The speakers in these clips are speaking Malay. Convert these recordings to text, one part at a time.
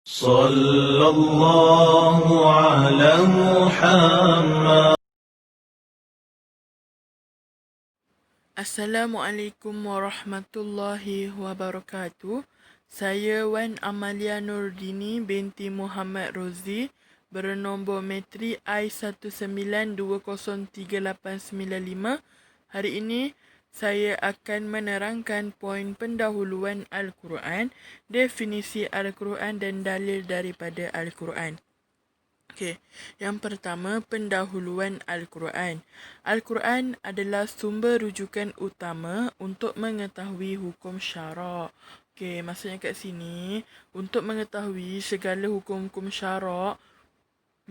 صلى الله على محمد. Assalamualaikum warahmatullahi wabarakatuh. Saya Wan Amalia Nurdini binti Muhammad Rozi bernombor metri I192038995. Hari ini saya akan menerangkan poin pendahuluan Al-Quran, definisi Al-Quran dan dalil daripada Al-Quran. Okey, yang pertama, pendahuluan Al-Quran. Al-Quran adalah sumber rujukan utama untuk mengetahui hukum syarak. Okey, maksudnya kat sini, untuk mengetahui segala hukum-hukum syarak,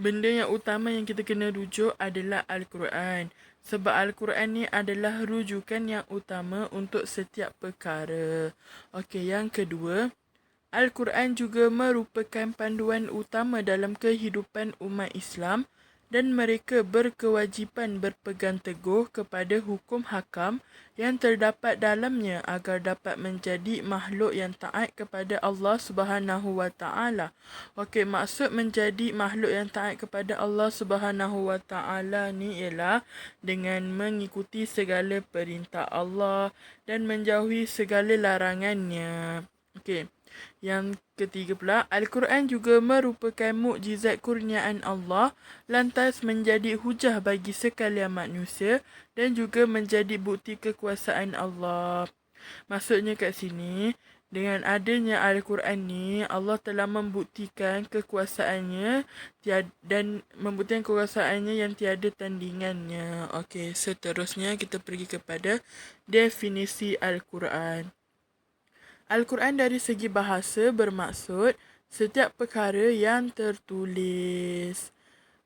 benda yang utama yang kita kena rujuk adalah Al-Quran. Sebab Al-Quran ni adalah rujukan yang utama untuk setiap perkara. Okey, yang kedua, Al-Quran juga merupakan panduan utama dalam kehidupan umat Islam dan mereka berkewajipan berpegang teguh kepada hukum hakam yang terdapat dalamnya agar dapat menjadi makhluk yang taat kepada Allah Subhanahu wa taala. Okey, maksud menjadi makhluk yang taat kepada Allah Subhanahu wa taala ni ialah dengan mengikuti segala perintah Allah dan menjauhi segala larangannya. Okey. Yang ketiga pula, Al-Quran juga merupakan mukjizat kurniaan Allah, lantas menjadi hujah bagi sekalian manusia dan juga menjadi bukti kekuasaan Allah. Maksudnya kat sini, dengan adanya Al-Quran ni, Allah telah membuktikan kekuasaannya dan membuktikan kekuasaannya yang tiada tandingannya. Okey, seterusnya kita pergi kepada definisi Al-Quran. Al-Quran dari segi bahasa bermaksud setiap perkara yang tertulis.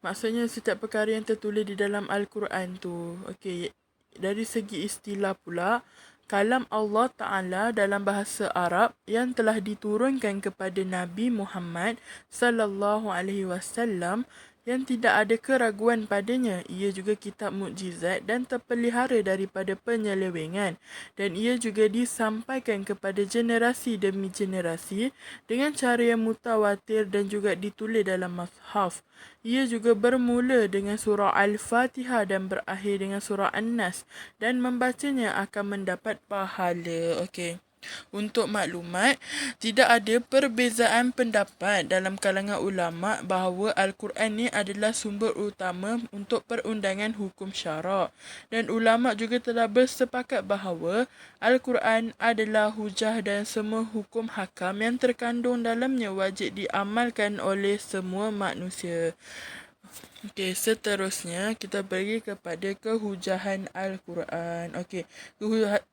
Maksudnya setiap perkara yang tertulis di dalam Al-Quran tu. Okey, dari segi istilah pula, kalam Allah Ta'ala dalam bahasa Arab yang telah diturunkan kepada Nabi Muhammad sallallahu alaihi wasallam yang tidak ada keraguan padanya. Ia juga kitab mukjizat dan terpelihara daripada penyelewengan. Dan ia juga disampaikan kepada generasi demi generasi dengan cara yang mutawatir dan juga ditulis dalam mushaf. Ia juga bermula dengan surah Al-Fatihah dan berakhir dengan surah An-Nas. Dan membacanya akan mendapat pahala. Okey. Untuk maklumat, tidak ada perbezaan pendapat dalam kalangan ulama bahawa Al-Quran ni adalah sumber utama untuk perundangan hukum syarak. Dan ulama juga telah bersepakat bahawa Al-Quran adalah hujah dan semua hukum hakam yang terkandung dalamnya wajib diamalkan oleh semua manusia. Okey, seterusnya kita pergi kepada kehujahan Al-Quran. Okey,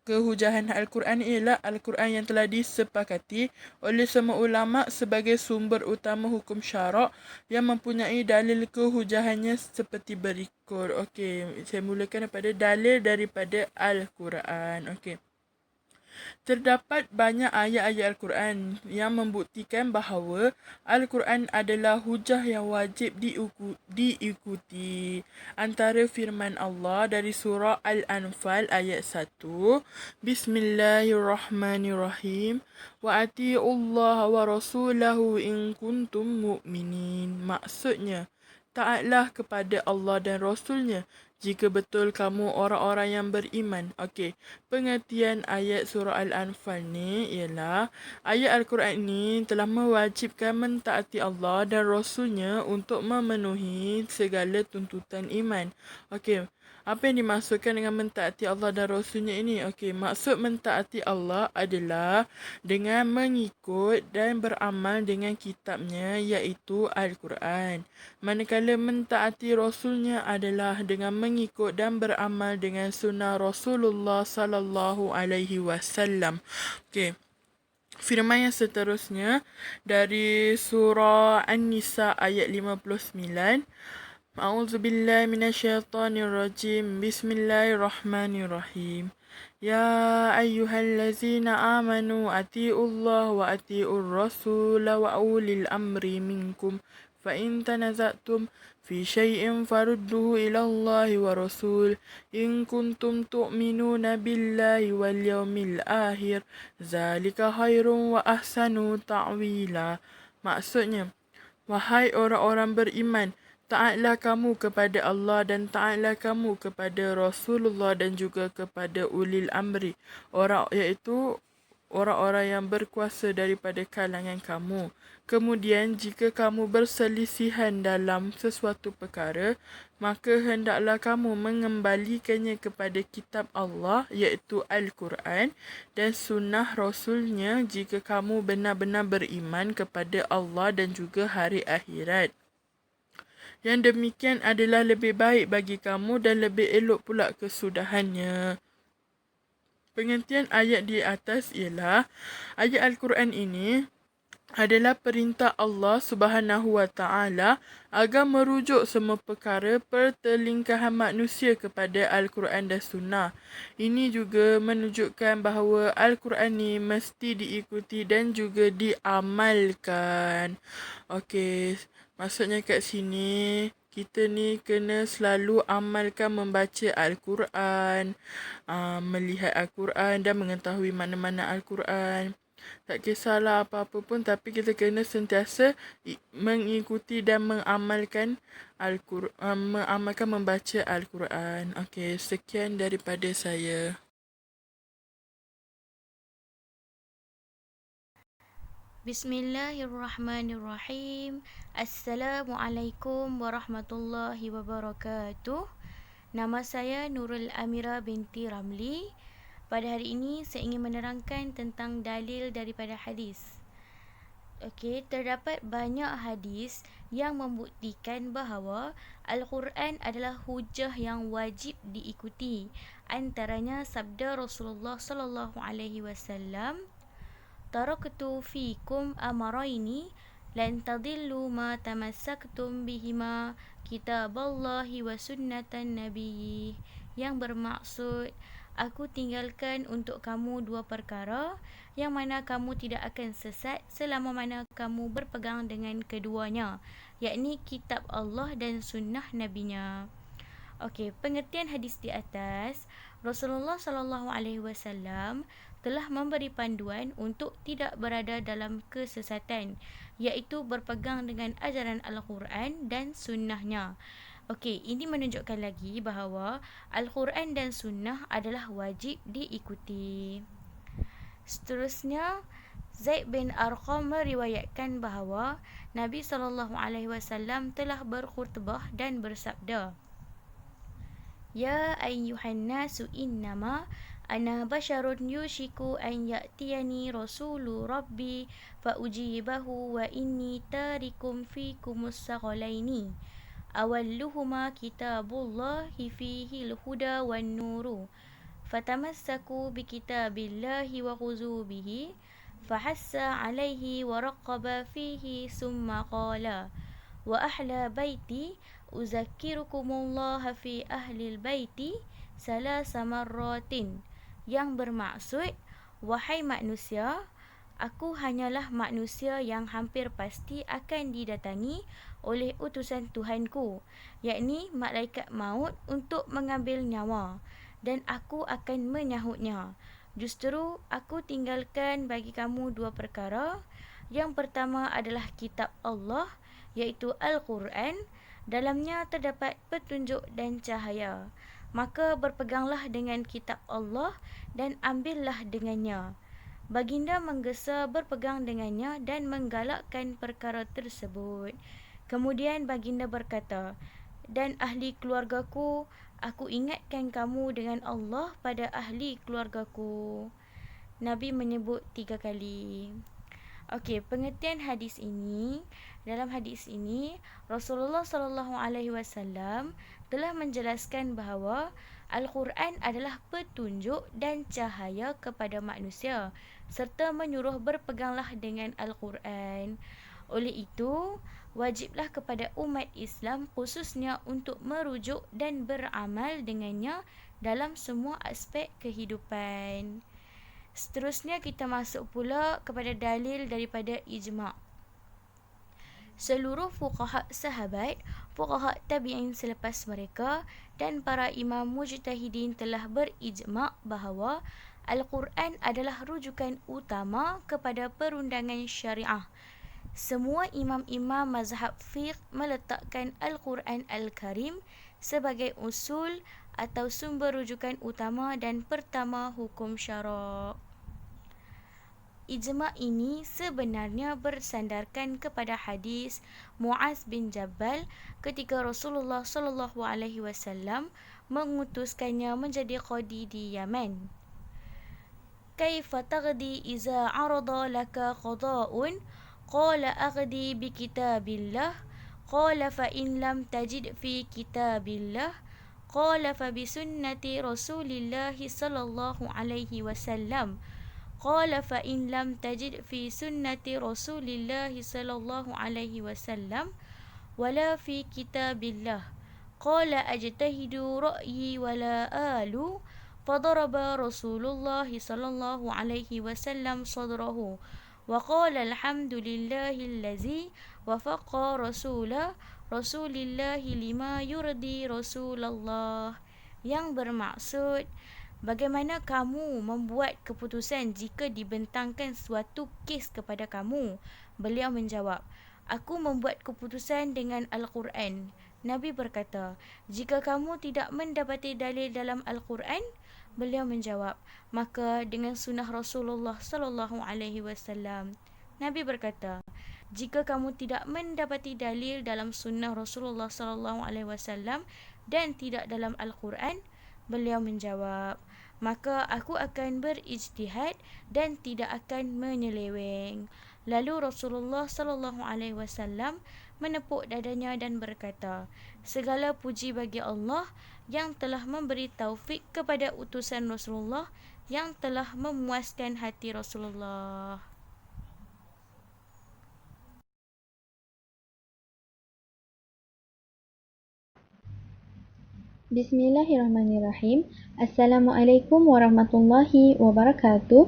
kehujahan Al-Quran ialah Al-Quran yang telah disepakati oleh semua ulama sebagai sumber utama hukum syarak yang mempunyai dalil kehujahannya seperti berikut. Okey, saya mulakan daripada dalil daripada Al-Quran. Okey. Terdapat banyak ayat-ayat Al-Quran yang membuktikan bahawa Al-Quran adalah hujah yang wajib diikuti. Antara firman Allah dari surah Al-Anfal ayat 1, Bismillahirrahmanirrahim. Wa ati'ullaha wa rasulahu in kuntum mu'minin. Maksudnya, taatlah kepada Allah dan Rasulnya jika betul kamu orang-orang yang beriman. Okey, pengertian ayat surah Al-Anfal ni ialah ayat Al-Quran ni telah mewajibkan mentaati Allah dan Rasulnya untuk memenuhi segala tuntutan iman. Okey, apa yang dimaksudkan dengan mentaati Allah dan Rasulnya ini? Okey, maksud mentaati Allah adalah dengan mengikut dan beramal dengan kitabnya iaitu Al-Quran. Manakala mentaati Rasulnya adalah dengan mengikut dan beramal dengan sunnah Rasulullah sallallahu alaihi wasallam. Okey. Firman yang seterusnya dari surah An-Nisa ayat 59. A'udzubillahi minasyaitonirrajim. Bismillahirrahmanirrahim. Ya ayyuhallazina amanu ati'ullah wa ati'ur rasul wa ulil amri minkum fa in tanaza'tum fi syai'in farudduhu ila Allah wa rasul in kuntum tu'minuna billahi wal yawmil akhir zalika khairun wa ahsanu ta'wila. Maksudnya, wahai orang-orang beriman, taatlah kamu kepada Allah dan taatlah kamu kepada Rasulullah dan juga kepada ulil amri, iaitu orang-orang yang berkuasa daripada kalangan kamu. Kemudian, jika kamu berselisihan dalam sesuatu perkara, maka hendaklah kamu mengembalikannya kepada kitab Allah, iaitu Al-Quran, dan sunnah Rasulnya jika kamu benar-benar beriman kepada Allah dan juga hari akhirat. Yang demikian adalah lebih baik bagi kamu dan lebih elok pula kesudahannya. Pengertian ayat di atas ialah ayat Al-Quran ini adalah perintah Allah Subhanahu Wa Taala agar merujuk semua perkara pertelingkahan manusia kepada Al-Quran dan Sunnah. Ini juga menunjukkan bahawa Al-Quran ni mesti diikuti dan juga diamalkan. Okey, maksudnya kat sini kita ni kena selalu amalkan membaca Al-Quran, melihat Al-Quran dan mengetahui mana-mana Al-Quran. Tak kisahlah apa-apa pun, tapi kita kena sentiasa mengikuti dan mengamalkan Al-Quran, mengamalkan membaca Al-Quran. Okey, sekian daripada saya. Bismillahirrahmanirrahim. Assalamualaikum warahmatullahi wabarakatuh. Nama saya Nurul Amira binti Ramli. Pada hari ini saya ingin menerangkan tentang dalil daripada hadis. Okey, terdapat banyak hadis yang membuktikan bahawa Al-Quran adalah hujah yang wajib diikuti. Antaranya sabda Rasulullah sallallahu alaihi wasallam, taraktu fikum amaraini lan tadillu ma tamassaktum bihima kitaballahi wa sunnatan nabiyyi, yang bermaksud aku tinggalkan untuk kamu dua perkara yang mana kamu tidak akan sesat selama mana kamu berpegang dengan keduanya, yakni kitab Allah dan sunnah nabinya. Okey, pengertian hadis di atas, Rasulullah sallallahu alaihi wasallam telah memberi panduan untuk tidak berada dalam kesesatan, iaitu berpegang dengan ajaran Al-Quran dan sunnahnya. Okey, ini menunjukkan lagi bahawa Al-Quran dan sunnah adalah wajib diikuti. Seterusnya, Zaid bin Arqam meriwayatkan bahawa Nabi sallallahu alaihi wasallam telah berkhutbah dan bersabda, Ya ayyuhan nasu innama ana basharun yushiku an ya'tiyani rasulu rabbi fa ujibahu wa inni tarikum fikumus saqalaini awalluhuma kitabullahi fihi al-huda wan nuru fatamassaku bikitabillahi wa khuzu bihi fahassa alaihi wa raqqaba fihi summa qala wa ahla baiti uzakkirukumullah fi ahlil baiti salasa marratin, yang bermaksud, wahai manusia, aku hanyalah manusia yang hampir pasti akan didatangi oleh utusan Tuhanku, yakni malaikat maut untuk mengambil nyawa, dan aku akan menyahutnya. Justru aku tinggalkan bagi kamu dua perkara. Yang pertama adalah kitab Allah, iaitu Al-Quran. Dalamnya terdapat petunjuk dan cahaya. Maka berpeganglah dengan kitab Allah dan ambillah dengannya. Baginda menggesa berpegang dengannya dan menggalakkan perkara tersebut. Kemudian baginda berkata, dan ahli keluargaku, aku ingatkan kamu dengan Allah pada ahli keluargaku. Nabi menyebut 3 kali. Okey, pengertian hadis ini, dalam hadis ini Rasulullah sallallahu alaihi wasallam telah menjelaskan bahawa Al-Quran adalah petunjuk dan cahaya kepada manusia serta menyuruh berpeganglah dengan Al-Quran. Oleh itu, wajiblah kepada umat Islam khususnya untuk merujuk dan beramal dengannya dalam semua aspek kehidupan. Seterusnya kita masuk pula kepada dalil daripada ijma'. Seluruh fuqaha sahabat, fuqaha tabi'in selepas mereka dan para imam mujtahidin telah berijma' bahawa Al-Quran adalah rujukan utama kepada perundangan syariah. Semua imam-imam mazhab fiqh meletakkan Al-Quran Al-Karim sebagai usul atau sumber rujukan utama dan pertama hukum syarak. Ijma' ini sebenarnya bersandarkan kepada hadis Muaz bin Jabal ketika Rasulullah SAW mengutuskannya menjadi qadi di Yaman. Kaifa taghdi iza arada laka qada'un? Qala aghdi bi kitabillah. Qala fa in lam tajid fi kitabillah. Qala fa bi sunnati Rasulillah sallallahu alaihi wasallam. Qala fa in lam tajid fi sunnati Rasulillah sallallahu alaihi wasallam wala fi kitabillah. Qala ajtahidu ra'yi wala alu. فضرب رسول الله صلى الله عليه وسلم صدره وقال الحمد لله الذي وفق رسول الله لما يرضي رسول الله, yang bermaksud bagaimana kamu membuat keputusan jika dibentangkan suatu kes kepada kamu. Beliau menjawab, aku membuat keputusan dengan Al-Quran. Nabi berkata, jika kamu tidak mendapati dalil dalam Al-Quran, beliau menjawab, maka dengan sunnah Rasulullah sallallahu alaihi wasallam. Nabi berkata, jika kamu tidak mendapati dalil dalam sunnah Rasulullah sallallahu alaihi wasallam dan tidak dalam Al-Quran, beliau menjawab, maka aku akan berijtihad dan tidak akan menyeleweng. Lalu Rasulullah sallallahu alaihi wasallam menepuk dadanya dan berkata, segala puji bagi Allah yang telah memberi taufik kepada utusan Rasulullah yang telah memuaskan hati Rasulullah. Bismillahirrahmanirrahim. Assalamualaikum warahmatullahi wabarakatuh.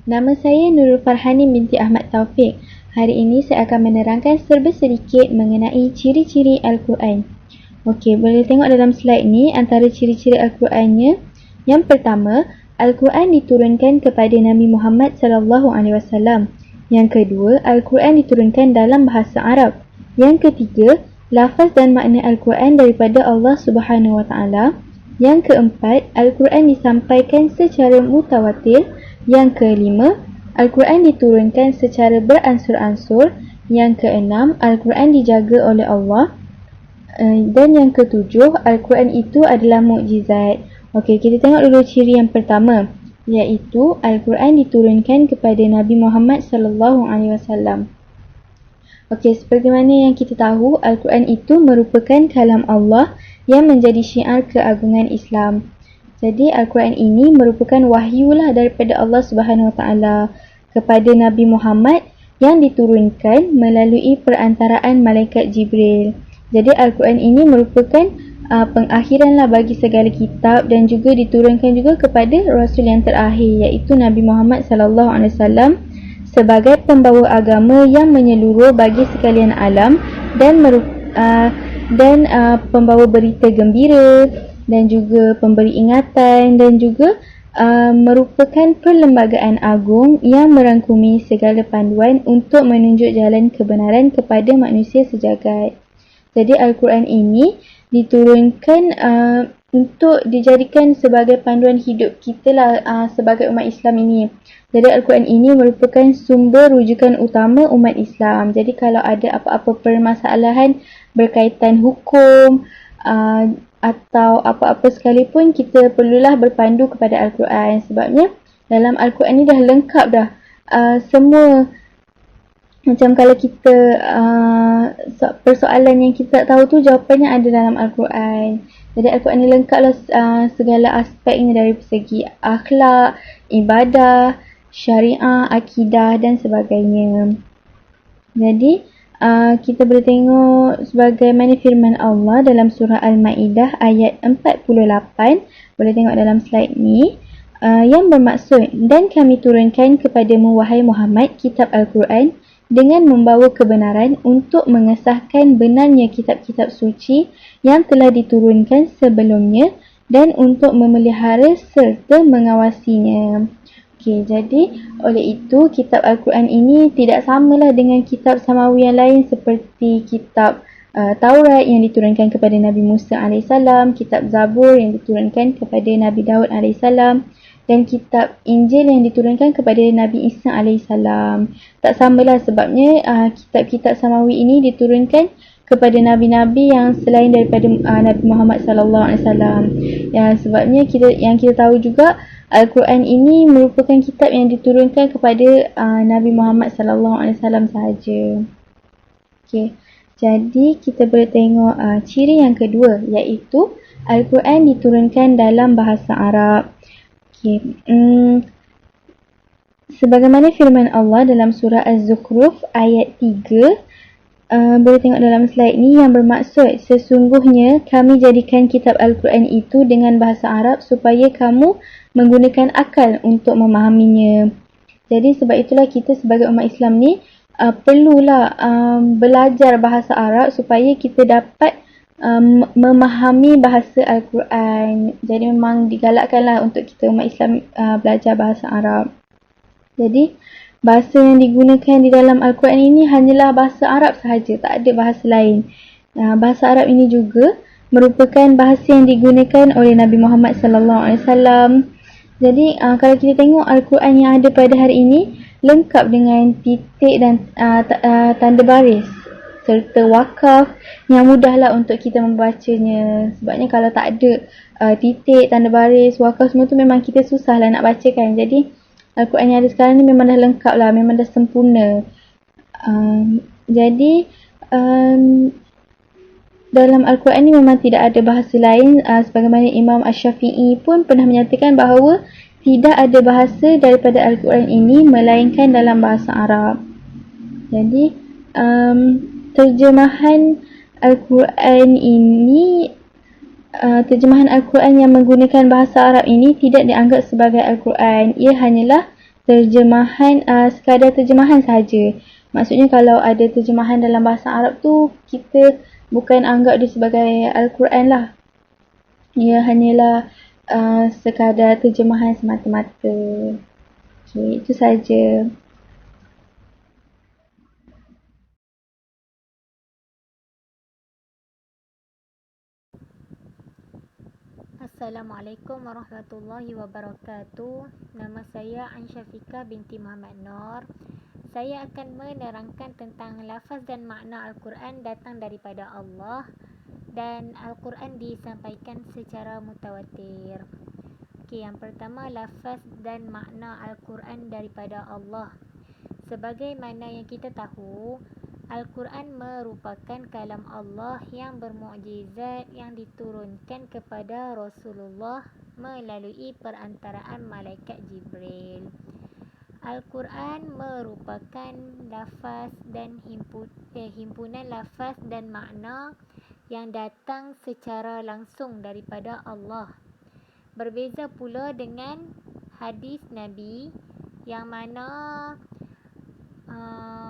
Nama saya Nurul Farhani binti Ahmad Taufik. Hari ini saya akan menerangkan serba sedikit mengenai ciri-ciri Al-Quran. Okey, boleh tengok dalam slide ni antara ciri-ciri Al-Qurannya. Yang pertama, Al-Quran diturunkan kepada Nabi Muhammad SAW. Yang kedua, Al-Quran diturunkan dalam bahasa Arab. Yang ketiga, lafaz dan makna Al-Quran daripada Allah Subhanahu Wa Taala. Yang keempat, Al-Quran disampaikan secara mutawatir. Yang kelima, Al-Quran diturunkan secara beransur-ansur. Yang keenam, Al-Quran dijaga oleh Allah. Dan yang ketujuh, Al-Quran itu adalah mukjizat. Okey, kita tengok dulu ciri yang pertama, iaitu Al-Quran diturunkan kepada Nabi Muhammad SAW. Okey, seperti mana yang kita tahu, Al-Quran itu merupakan kalam Allah yang menjadi syiar keagungan Islam. Jadi Al-Quran ini merupakan wahyulah daripada Allah Subhanahu Wa Taala kepada Nabi Muhammad yang diturunkan melalui perantaraan malaikat Jibril. Jadi Al-Quran ini merupakan pengakhiranlah bagi segala kitab dan juga diturunkan juga kepada Rasul yang terakhir, iaitu Nabi Muhammad SAW sebagai pembawa agama yang menyeluruh bagi sekalian alam dan pembawa berita gembira dan juga pemberi ingatan dan juga merupakan perlembagaan agung yang merangkumi segala panduan untuk menunjuk jalan kebenaran kepada manusia sejagat. Jadi Al-Quran ini diturunkan untuk dijadikan sebagai panduan hidup kita lah sebagai umat Islam ini. Jadi Al-Quran ini merupakan sumber rujukan utama umat Islam. Jadi kalau ada apa-apa permasalahan berkaitan hukum atau apa-apa sekalipun, kita perlulah berpandu kepada Al-Quran. Sebabnya dalam Al-Quran ni dah lengkap dah semua. Macam kalau kita persoalan yang kita tak tahu tu, jawapannya ada dalam Al-Quran. Jadi Al-Quran ni lengkaplah segala aspeknya dari segi akhlak, ibadah, syariah, akidah dan sebagainya. Jadi kita boleh tengok sebagaimana firman Allah dalam surah Al-Ma'idah ayat 48. Boleh tengok dalam slide ni. Yang bermaksud, dan kami turunkan kepadamu wahai Muhammad kitab Al-Quran dengan membawa kebenaran untuk mengesahkan benarnya kitab-kitab suci yang telah diturunkan sebelumnya dan untuk memelihara serta mengawasinya. Okey, jadi oleh itu kitab Al-Quran ini tidak samalah dengan kitab samawi yang lain seperti kitab Taurat yang diturunkan kepada Nabi Musa AS, kitab Zabur yang diturunkan kepada Nabi Daud AS, dan kitab Injil yang diturunkan kepada Nabi Isa AS. Tak samalah sebabnya kitab-kitab samawi ini diturunkan kepada nabi-nabi yang selain daripada Nabi Muhammad SAW. Ya, sebabnya yang kita tahu juga Al-Quran ini merupakan kitab yang diturunkan kepada Nabi Muhammad SAW sahaja. Okey. Jadi kita boleh tengok ciri yang kedua, iaitu Al-Quran diturunkan dalam bahasa Arab. Okey. Sebagaimana firman Allah dalam surah Az-Zukhruf ayat 3, boleh tengok dalam slide ni, yang bermaksud sesungguhnya kami jadikan kitab Al-Quran itu dengan bahasa Arab supaya kamu menggunakan akal untuk memahaminya. Jadi sebab itulah kita sebagai umat Islam ni perlulah belajar bahasa Arab supaya kita dapat memahami bahasa Al-Quran. Jadi memang digalakkanlah untuk kita umat Islam belajar bahasa Arab. Jadi bahasa yang digunakan di dalam Al-Quran ini hanyalah bahasa Arab sahaja, tak ada bahasa lain. Bahasa Arab ini juga merupakan bahasa yang digunakan oleh Nabi Muhammad SAW. Jadi kalau kita tengok Al-Quran yang ada pada hari ini lengkap dengan titik dan tanda baris serta wakaf yang mudahlah untuk kita membacanya. Sebabnya kalau tak ada titik, tanda baris, wakaf semua tu memang kita susahlah nak bacakan. Jadi Al-Quran yang ada sekarang ni memang dah lengkap lah, memang dah sempurna. Jadi dalam Al-Quran ni memang tidak ada bahasa lain, sebagaimana Imam Asy-Syafi'i pun pernah menyatakan bahawa tidak ada bahasa daripada Al-Quran ini melainkan dalam bahasa Arab. Jadi terjemahan Al-Quran ini, terjemahan Al-Quran yang menggunakan bahasa Arab ini tidak dianggap sebagai Al-Quran. Ia hanyalah terjemahan, sekadar terjemahan sahaja. Maksudnya kalau ada terjemahan dalam bahasa Arab tu, kita bukan anggap dia sebagai Al-Quran lah. Ia hanyalah sekadar terjemahan semata-mata. Okay, itu sahaja. Assalamualaikum warahmatullahi wabarakatuh. Nama saya Ansyafika binti Muhammad Nur. Saya akan menerangkan tentang lafaz dan makna Al-Quran datang daripada Allah dan Al-Quran disampaikan secara mutawatir. Okey, yang pertama, lafaz dan makna Al-Quran daripada Allah. Sebagaimana yang kita tahu, Al-Quran merupakan kalam Allah yang bermukjizat yang diturunkan kepada Rasulullah melalui perantaraan malaikat Jibril. Al-Quran merupakan lafaz dan himpunan lafaz dan makna yang datang secara langsung daripada Allah. Berbeza pula dengan hadis Nabi yang mana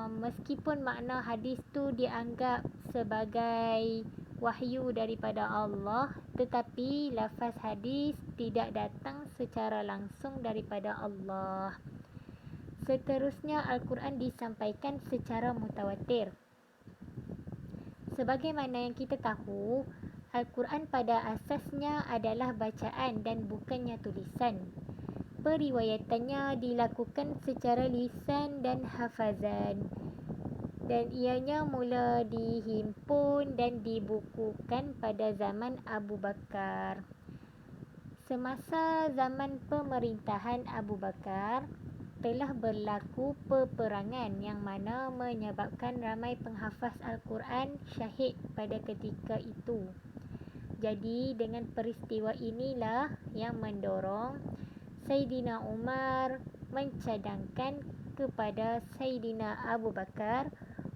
meskipun makna hadis tu dianggap sebagai wahyu daripada Allah, tetapi lafaz hadis tidak datang secara langsung daripada Allah. Seterusnya, Al-Quran disampaikan secara mutawatir. Sebagaimana yang kita tahu, Al-Quran pada asasnya adalah bacaan dan bukannya tulisan. Periwayatannya dilakukan secara lisan dan hafazan, dan ianya mula dihimpun dan dibukukan pada zaman Abu Bakar. Semasa zaman pemerintahan Abu Bakar, telah berlaku peperangan yang mana menyebabkan ramai penghafaz Al-Quran syahid pada ketika itu. Jadi dengan peristiwa inilah yang mendorong Sayyidina Umar mencadangkan kepada Sayyidina Abu Bakar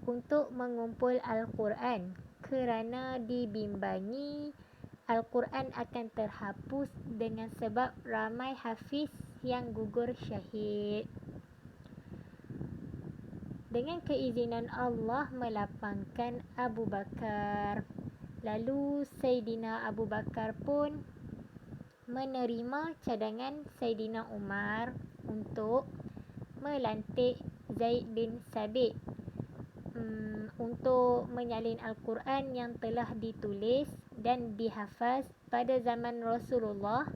untuk mengumpul Al-Quran kerana dibimbangi Al-Quran akan terhapus dengan sebab ramai hafiz yang gugur syahid. Dengan keizinan Allah melapangkan Abu Bakar, lalu Sayyidina Abu Bakar pun menerima cadangan Sayyidina Umar untuk melantik Zaid bin Sabit untuk menyalin Al-Quran yang telah ditulis dan dihafaz pada zaman Rasulullah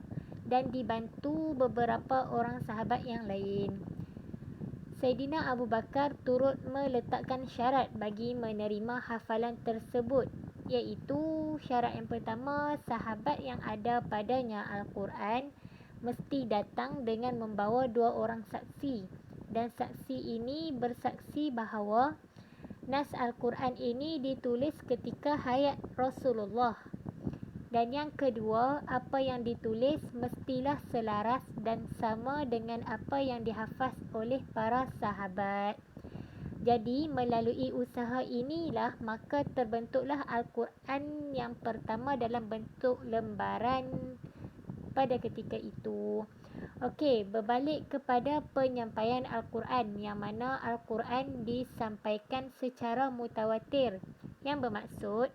dan dibantu beberapa orang sahabat yang lain. Saidina Abu Bakar turut meletakkan syarat bagi menerima hafalan tersebut, iaitu syarat yang pertama, sahabat yang ada padanya Al-Quran mesti datang dengan membawa 2 orang saksi, dan saksi ini bersaksi bahawa nas Al-Quran ini ditulis ketika hayat Rasulullah. Dan yang kedua, apa yang ditulis mestilah selaras dan sama dengan apa yang dihafaz oleh para sahabat. Jadi, melalui usaha inilah maka terbentuklah Al-Quran yang pertama dalam bentuk lembaran pada ketika itu. Okey, berbalik kepada penyampaian Al-Quran, yang mana Al-Quran disampaikan secara mutawatir, yang bermaksud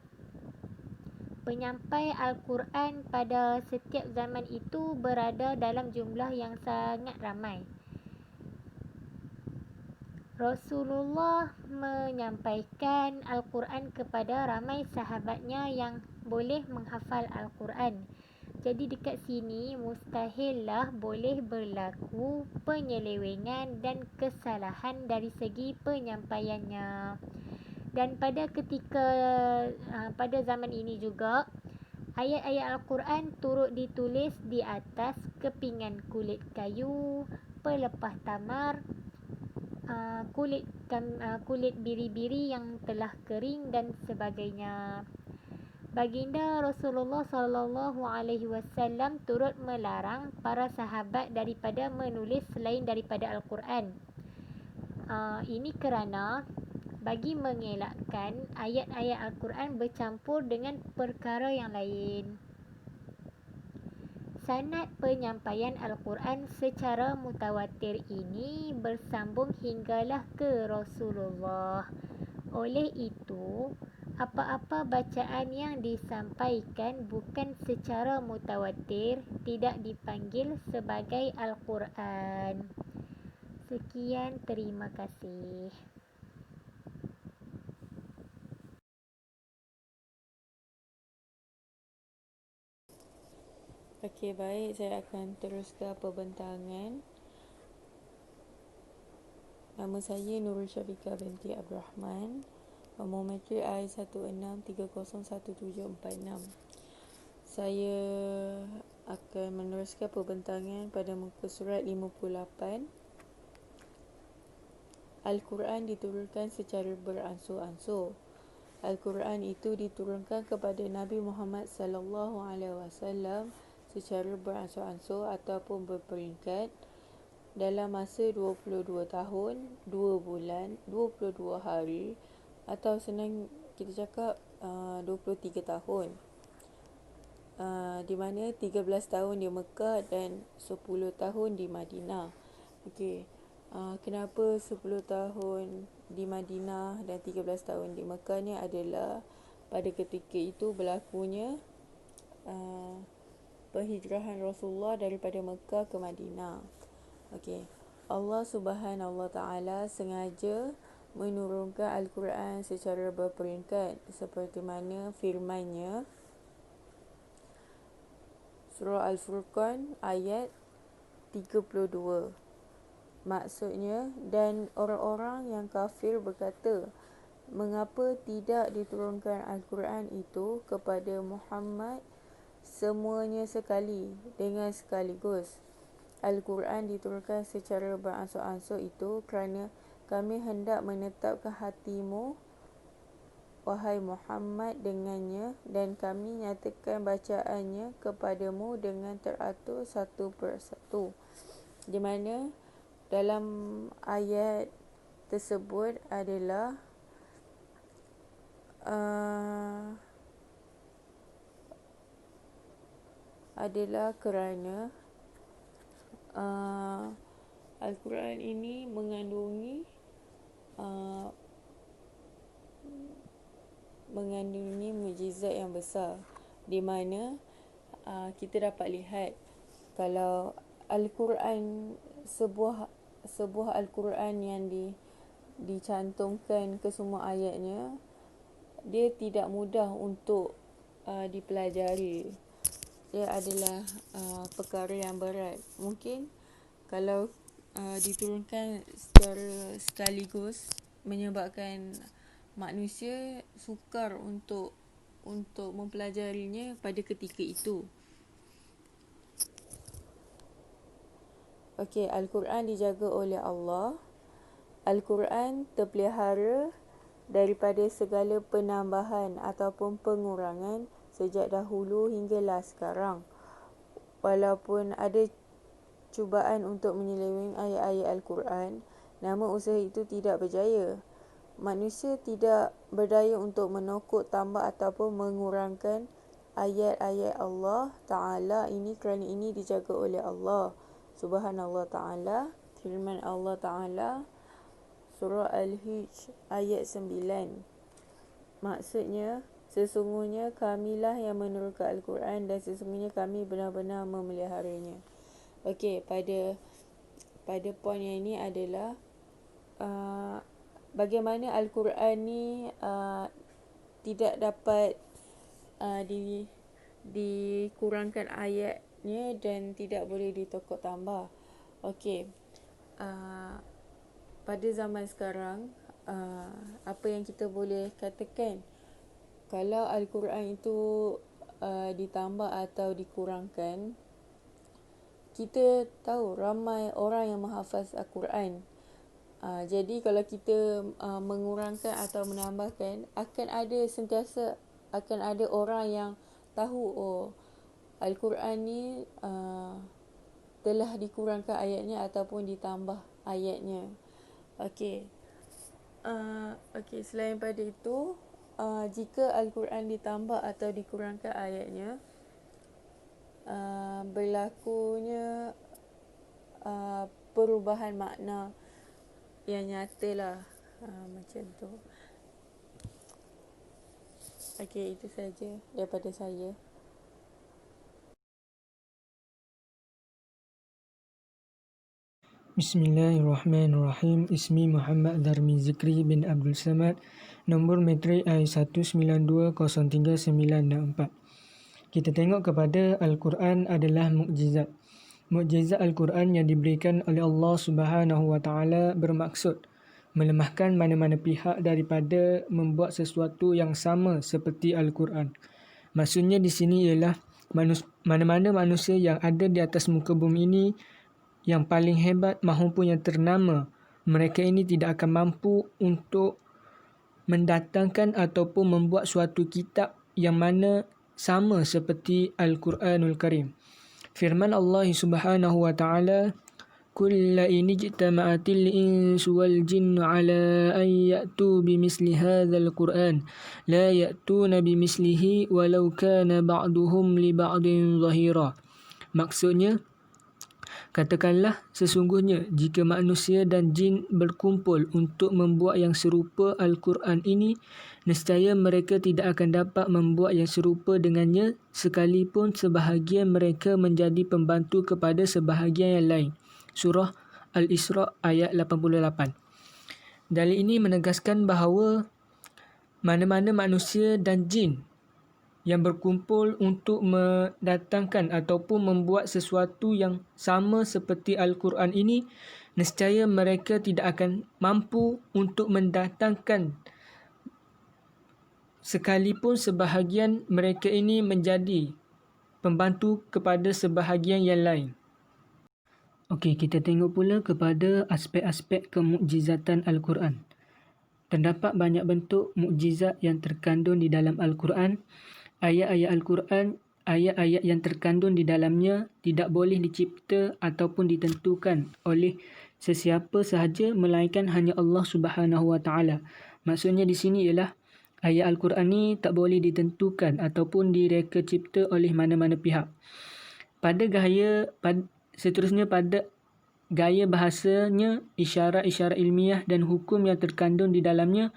penyampai Al-Quran pada setiap zaman itu berada dalam jumlah yang sangat ramai. Rasulullah menyampaikan Al-Quran kepada ramai sahabatnya yang boleh menghafal Al-Quran. Jadi dekat sini mustahillah boleh berlaku penyelewengan dan kesalahan dari segi penyampaiannya. Dan pada zaman ini juga, ayat-ayat Al-Quran turut ditulis di atas kepingan kulit kayu, pelepah tamar, kulit biri-biri yang telah kering dan sebagainya. Baginda Rasulullah SAW turut melarang para sahabat daripada menulis selain daripada Al-Quran. Ini kerana bagi mengelakkan ayat-ayat Al-Quran bercampur dengan perkara yang lain. Sanad penyampaian Al-Quran secara mutawatir ini bersambung hinggalah ke Rasulullah. Oleh itu, apa-apa bacaan yang disampaikan bukan secara mutawatir tidak dipanggil sebagai Al-Quran. Sekian, terima kasih. Okey, baik. Saya akan teruskan perbentangan. Nama saya Nurul Syafiqah binti Abdul Rahman. Nombor matrik I16301746. Saya akan meneruskan perbentangan pada muka surat 58. Al-Quran diturunkan secara beransur-ansur. Al-Quran itu diturunkan kepada Nabi Muhammad sallallahu alaihi wasallam secara beransur-ansur ataupun berperingkat dalam masa 22 tahun, 2 bulan, 22 hari, atau senang kita cakap 23 tahun. Di mana 13 tahun di Mekah dan 10 tahun di Madinah. Okey. Kenapa 10 tahun di Madinah dan 13 tahun di Mekah ni adalah pada ketika itu berlakunya penghijrahan Rasulullah daripada Mekah ke Madinah. Okey. Allah Subhanahu Wa Taala sengaja menurunkan Al-Quran secara berperingkat seperti mana firman-Nya Surah Al-Furqan ayat 32. Maksudnya, dan orang-orang yang kafir berkata, mengapa tidak diturunkan Al-Quran itu kepada Muhammad semuanya sekali dengan sekaligus. Al-Quran diturunkan secara beransur-ansur itu kerana kami hendak menetapkan hatimu, wahai Muhammad, dengannya, dan kami nyatakan bacaannya kepadamu dengan teratur satu persatu. Di mana dalam ayat tersebut adalah kerana Al-Quran ini mengandungi mukjizat yang besar, di mana kita dapat lihat kalau Al-Quran sebuah Al-Quran yang dicantumkan ke semua ayatnya, dia tidak mudah untuk dipelajari. Dia adalah perkara yang berat. Mungkin kalau diturunkan secara sekaligus menyebabkan manusia sukar untuk mempelajarinya pada ketika itu. Okey, Al-Quran dijaga oleh Allah. Al-Quran terpelihara daripada segala penambahan ataupun pengurangan sejak dahulu hinggalah sekarang. Walaupun ada cubaan untuk menyeleweng ayat-ayat Al-Quran, namun usaha itu tidak berjaya. Manusia tidak berdaya untuk menokok tambah ataupun mengurangkan ayat-ayat Allah Ta'ala ini kerana ini dijaga oleh Allah Subhanallah Ta'ala. Firman Allah Ta'ala Surah Al-Hijr ayat 9. Maksudnya, sesungguhnya kamilah yang menurunkan Al-Quran dan sesungguhnya kami benar-benar memeliharanya. Okey, pada poin yang ini adalah bagaimana Al-Quran ni tidak dapat dikurangkan ayatnya dan tidak boleh ditokok tambah. Okey, pada zaman sekarang, apa yang kita boleh katakan, kalau Al-Quran itu ditambah atau dikurangkan, kita tahu ramai orang yang menghafaz Al-Quran. Jadi kalau kita mengurangkan atau menambahkan, akan ada orang yang tahu, Al-Quran ni telah dikurangkan ayatnya ataupun ditambah ayatnya. Okey, selain pada itu, jika Al-Quran ditambah atau dikurangkan ayatnya, berlakunya perubahan makna yang nyata lah, macam tu. Okey, itu saja daripada saya. Bismillahirrahmanirrahim. Ismi Muhammad Darmi Zikri bin Abdul Samad. Nombor metrik I1920394. Kita tengok kepada Al-Quran adalah mukjizat. Mukjizat Al-Quran yang diberikan oleh Allah Subhanahu Wa Taala bermaksud melemahkan mana-mana pihak daripada membuat sesuatu yang sama seperti Al-Quran. Maksudnya di sini ialah mana-mana manusia yang ada di atas muka bumi ini yang paling hebat maupun yang ternama, mereka ini tidak akan mampu untuk mendatangkan ataupun membuat suatu kitab yang mana sama seperti Al-Quranul Karim. Firman Allah Subhanahu Wa Taala, "Kulla in ijtama'atil insu wal jinnu 'ala an ya'tu bimithli hadzal Qur'an, la ya'tuna bimithlihi walau kana ba'duhum li ba'din zahira." Maksudnya, katakanlah, sesungguhnya jika manusia dan jin berkumpul untuk membuat yang serupa Al-Quran ini, nescaya mereka tidak akan dapat membuat yang serupa dengannya sekalipun sebahagian mereka menjadi pembantu kepada sebahagian yang lain. Surah Al-Isra ayat 88. Dalil ini menegaskan bahawa mana-mana manusia dan jin yang berkumpul untuk mendatangkan ataupun membuat sesuatu yang sama seperti Al-Quran ini, nescaya mereka tidak akan mampu untuk mendatangkan sekalipun sebahagian mereka ini menjadi pembantu kepada sebahagian yang lain. Okey, kita tengok pula kepada aspek-aspek kemukjizatan Al-Quran. Terdapat banyak bentuk mukjizat yang terkandung di dalam Al-Quran. Ayat-ayat Al-Quran, ayat-ayat yang terkandung di dalamnya tidak boleh dicipta ataupun ditentukan oleh sesiapa sahaja melainkan hanya Allah Subhanahu Wa Taala. Maksudnya di sini ialah ayat Al-Quran ni tak boleh ditentukan ataupun direka cipta oleh mana-mana pihak. Seterusnya pada gaya bahasanya, isyarat-isyarat ilmiah dan hukum yang terkandung di dalamnya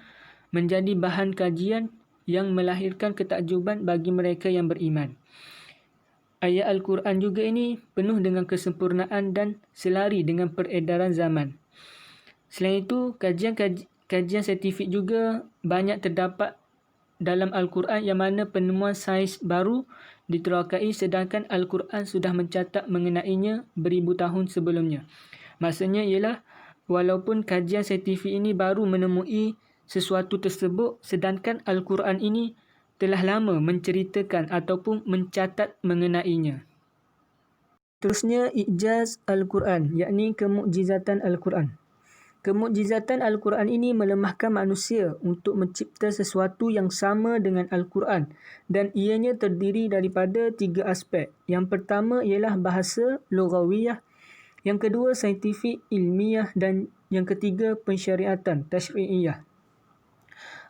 menjadi bahan kajian yang melahirkan ketakjuban bagi mereka yang beriman. ayat Al-Quran juga ini penuh dengan kesempurnaan dan selari dengan peredaran zaman. Selain itu, kajian saintifik juga banyak terdapat dalam Al-Quran yang mana penemuan sains baru diterokai sedangkan Al-Quran sudah mencatat mengenainya beribu tahun sebelumnya. Maksudnya ialah walaupun kajian saintifik ini baru menemui sesuatu tersebut sedangkan Al-Quran ini telah lama menceritakan ataupun mencatat mengenainya. Terusnya, ijaz Al-Quran, yakni kemukjizatan Al-Quran. Kemukjizatan Al-Quran ini melemahkan manusia untuk mencipta sesuatu yang sama dengan Al-Quran dan ianya terdiri daripada 3 aspek. Yang pertama ialah bahasa lughawiyah, yang kedua saintifik ilmiah dan yang ketiga pensyariatan tasyri'iyah.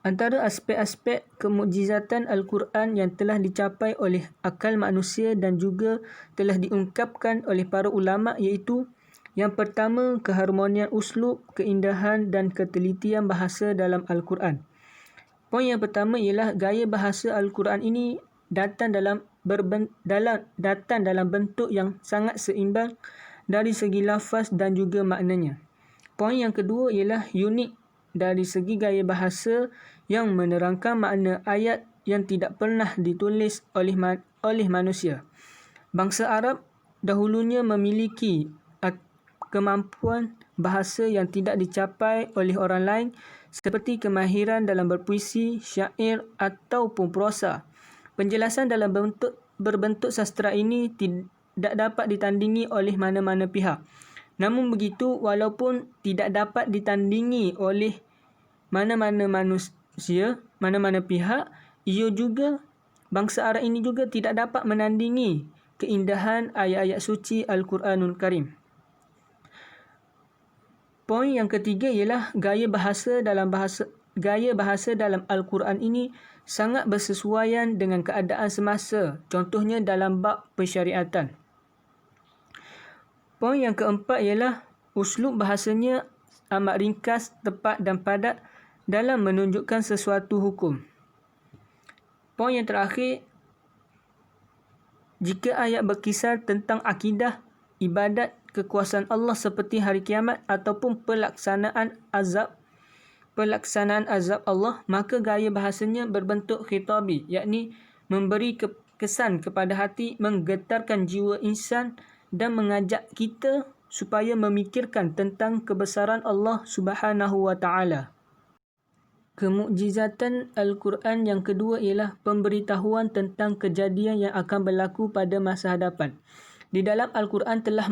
Antara aspek-aspek kemukjizatan Al-Quran yang telah dicapai oleh akal manusia dan juga telah diungkapkan oleh para ulama iaitu yang pertama, keharmonian uslub, keindahan dan ketelitian bahasa dalam Al-Quran. Poin yang pertama ialah gaya bahasa Al-Quran ini datang dalam bentuk yang sangat seimbang dari segi lafaz dan juga maknanya. Poin yang kedua ialah unik dari segi gaya bahasa yang menerangkan makna ayat yang tidak pernah ditulis oleh manusia. Bangsa Arab dahulunya memiliki kemampuan bahasa yang tidak dicapai oleh orang lain seperti kemahiran dalam berpuisi, syair ataupun prosa. Penjelasan dalam berbentuk sastra ini tidak dapat ditandingi oleh mana-mana pihak. Namun begitu, walaupun tidak dapat ditandingi oleh mana-mana pihak, bangsa Arab ini juga tidak dapat menandingi keindahan ayat-ayat suci Al-Quranul Karim. Poin yang ketiga ialah gaya bahasa dalam Al-Quran ini sangat bersesuaian dengan keadaan semasa, contohnya dalam bab pensyariatan. Poin yang keempat ialah uslub bahasanya amat ringkas, tepat dan padat dalam menunjukkan sesuatu hukum. Poin yang terakhir, jika ayat berkisar tentang akidah, ibadat, kekuasaan Allah seperti hari kiamat ataupun pelaksanaan azab Allah, maka gaya bahasanya berbentuk khitabi, yakni memberi kesan kepada hati, menggetarkan jiwa insan dan mengajak kita supaya memikirkan tentang kebesaran Allah Subhanahu wa taala. Kemukjizatan Al-Quran yang kedua ialah pemberitahuan tentang kejadian yang akan berlaku pada masa hadapan. Di dalam Al-Quran telah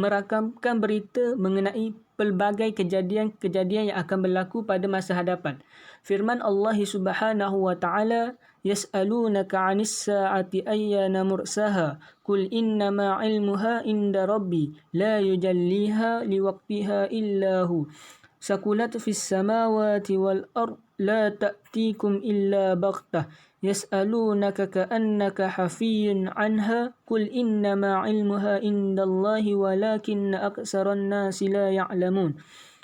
merakamkan berita mengenai pelbagai kejadian-kejadian yang akan berlaku pada masa hadapan. Firman Allah Subhanahu wa taala, "Yas'alunaka 'anis sa'ati ayyana mursaha, qul innama 'ilmuha 'inda rabbi, la yujalliha liwaqtiha illa hu. Sakulat fis samawati wal ard, la ta'tikum illa baghtah. Yas'alunaka ka'annaka hafiyun 'anha, qul innama 'ilmuha 'indallahi walakinna aktsaran nasi la ya'lamun."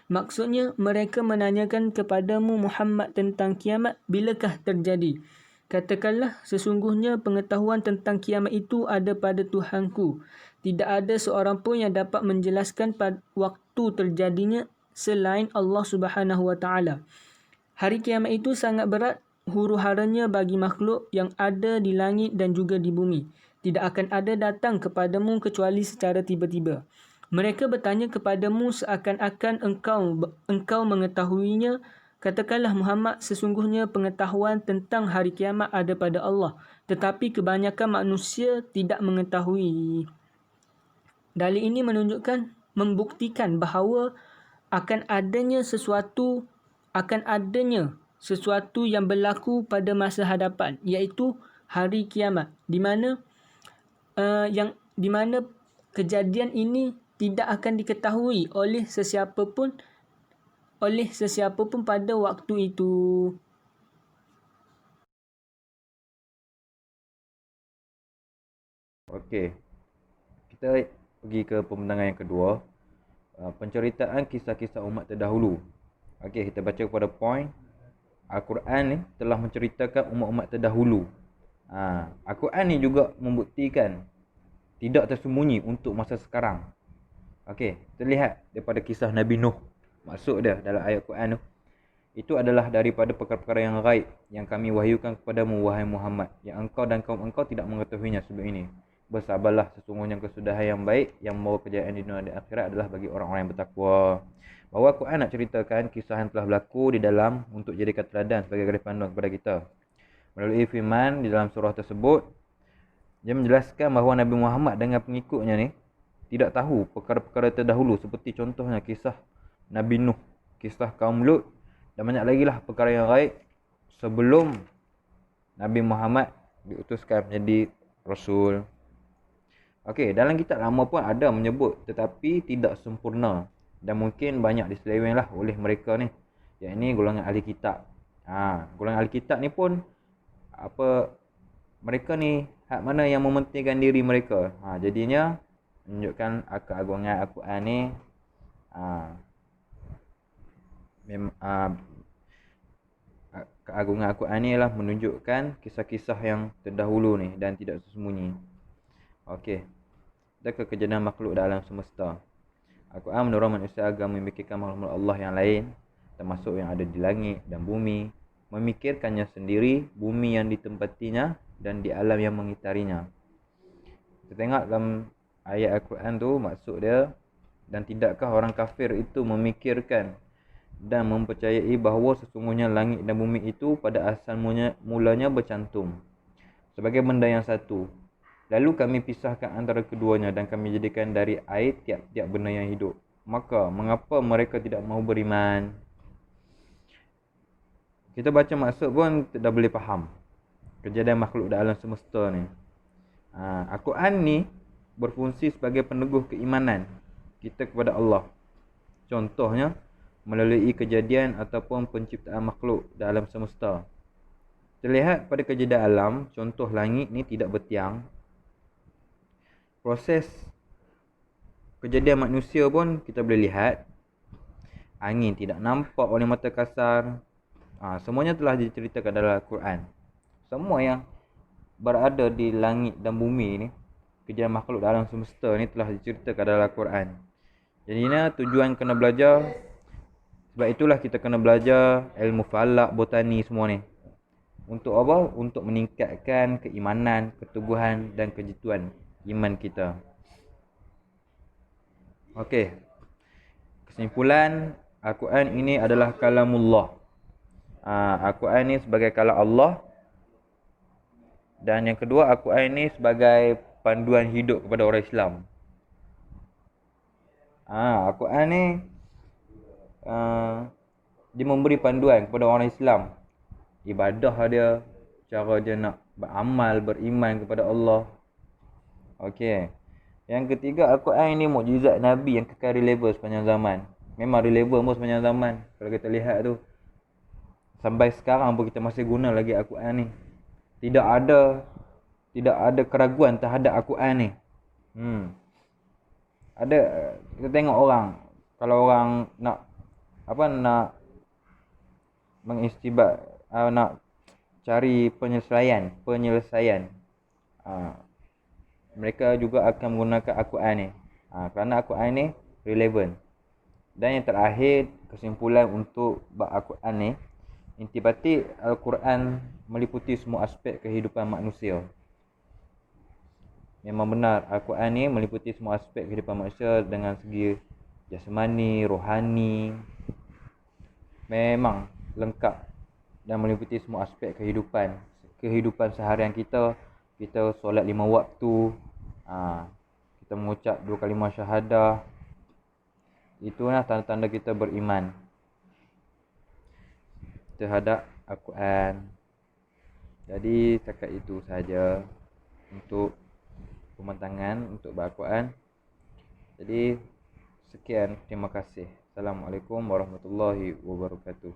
Maksudnya, mereka menanyakan kepadamu Muhammad tentang kiamat, bilakah terjadi? Katakanlah, sesungguhnya pengetahuan tentang kiamat itu ada pada Tuhanku. Tidak ada seorang pun yang dapat menjelaskan waktu terjadinya selain Allah Subhanahu wa taala. Hari kiamat itu sangat berat huru-haranya bagi makhluk yang ada di langit dan juga di bumi. Tidak akan ada datang kepadamu kecuali secara tiba-tiba. Mereka bertanya kepadamu seakan-akan engkau mengetahuinya. Katakanlah Muhammad, sesungguhnya pengetahuan tentang hari kiamat ada pada Allah, tetapi kebanyakan manusia tidak mengetahui. Dalil ini membuktikan bahawa akan adanya sesuatu yang berlaku pada masa hadapan, iaitu hari kiamat, di mana kejadian ini tidak akan diketahui oleh sesiapa pun pada waktu itu. Okey. Kita pergi ke pembentangan yang kedua. Penceritaan kisah-kisah umat terdahulu. Okey, kita baca kepada poin. Al-Quran ni telah menceritakan umat-umat terdahulu. Al-Quran ni juga membuktikan tidak tersembunyi untuk masa sekarang. Okey, kita lihat daripada kisah Nabi Nuh. Maksud dia dalam ayat Quran tu, itu adalah daripada perkara-perkara yang gaib yang kami wahyukan kepadamu wahai Muhammad, yang engkau dan kaum engkau tidak mengetahuinya sebelum ini. Bersabarlah, sesungguhnya kesudahan yang baik yang membawa kejayaan di dunia dan akhirat adalah bagi orang-orang yang bertakwa. Bahawa Quran nak ceritakan kisah yang telah berlaku di dalam untuk jadikan teladan sebagai garis panduan kepada kita. Melalui firman di dalam surah tersebut, dia menjelaskan bahawa Nabi Muhammad dengan pengikutnya ni tidak tahu perkara-perkara terdahulu seperti contohnya kisah Nabi Nuh, kisah kaum Lut dan banyak lagi lah perkara yang gaib sebelum Nabi Muhammad diutuskan menjadi Rasul. Okey, dalam kitab lama pun ada menyebut tetapi tidak sempurna dan mungkin banyak diseleweng lah oleh mereka ni, yang ini golongan ahli kitab. Golongan ahli kitab ni pun mereka ni hak mana yang mementingkan diri mereka. Jadinya menunjukkan keagungan Al-Quran ni keagungan Al-Quran ni lah menunjukkan kisah-kisah yang terdahulu ni dan tidak tersembunyi. Okey, kita ke kejadian makhluk dalam semesta. Al-Quran mendorong manusia agar memikirkan makhluk Allah yang lain, termasuk yang ada di langit dan bumi, memikirkannya sendiri, bumi yang ditempatinya dan di alam yang mengitarinya. Kita tengok dalam ayat Al-Quran tu maksud dia, dan tidakkah orang kafir itu memikirkan dan mempercayai bahawa sesungguhnya langit dan bumi itu pada asal mulanya bercantum sebagai benda yang satu. Lalu kami pisahkan antara keduanya dan kami jadikan dari air tiap-tiap benda yang hidup. Maka mengapa mereka tidak mahu beriman? Kita baca maksud pun kita dah boleh faham kejadian makhluk dalam semesta ni. Al-Quran ni berfungsi sebagai peneguh keimanan kita kepada Allah. Contohnya melalui kejadian ataupun penciptaan makhluk dalam semesta. Terlihat pada kejadian alam, contoh langit ni tidak bertiang. Proses kejadian manusia pun kita boleh lihat. Angin tidak nampak oleh mata kasar. Semuanya telah diceritakan dalam Al-Quran. Semua yang berada di langit dan bumi ni, kejadian makhluk dalam semesta ni telah diceritakan dalam Al-Quran. Jadi ni tujuan kena belajar. Sebab itulah kita kena belajar ilmu falak, botani semua ni. Untuk apa? Untuk meningkatkan keimanan, keteguhan dan kejituan iman kita. Okey. Kesimpulan, Al-Quran ini adalah kalamullah. Al-Quran ini sebagai kalam Allah. Dan yang kedua, Al-Quran ini sebagai panduan hidup kepada orang Islam. Al-Quran ni dia memberi panduan kepada orang Islam. Ibadah dia, cara dia nak beramal, beriman kepada Allah. Okey. Yang ketiga, Al-Quran ini mukjizat Nabi yang kekal relevan sepanjang zaman. Memang relevan pun sepanjang zaman. Kalau kita lihat tu, sampai sekarang pun kita masih guna lagi Al-Quran ni. Tidak ada keraguan terhadap Al-Quran ni. Ada, kita tengok orang, kalau orang nak mengistibat, nak cari penyelesaian, mereka juga akan menggunakan Al-Quran ni. Kerana Al-Quran ni relevan. Dan yang terakhir, kesimpulan untuk bab Al-Quran ni, intibati Al-Quran meliputi semua aspek kehidupan manusia. Memang benar, Al-Quran ni meliputi semua aspek kehidupan manusia dengan segi jasmani, rohani. Memang lengkap dan meliputi semua aspek kehidupan seharian kita. Kita solat 5 waktu, kita mengucap 2 kalimah syahadah. Itulah tanda-tanda kita beriman terhadap Al-Quran. Jadi setakat itu saja untuk pematangan untuk Al-Quran. Jadi sekian, terima kasih. Assalamualaikum warahmatullahi wabarakatuh.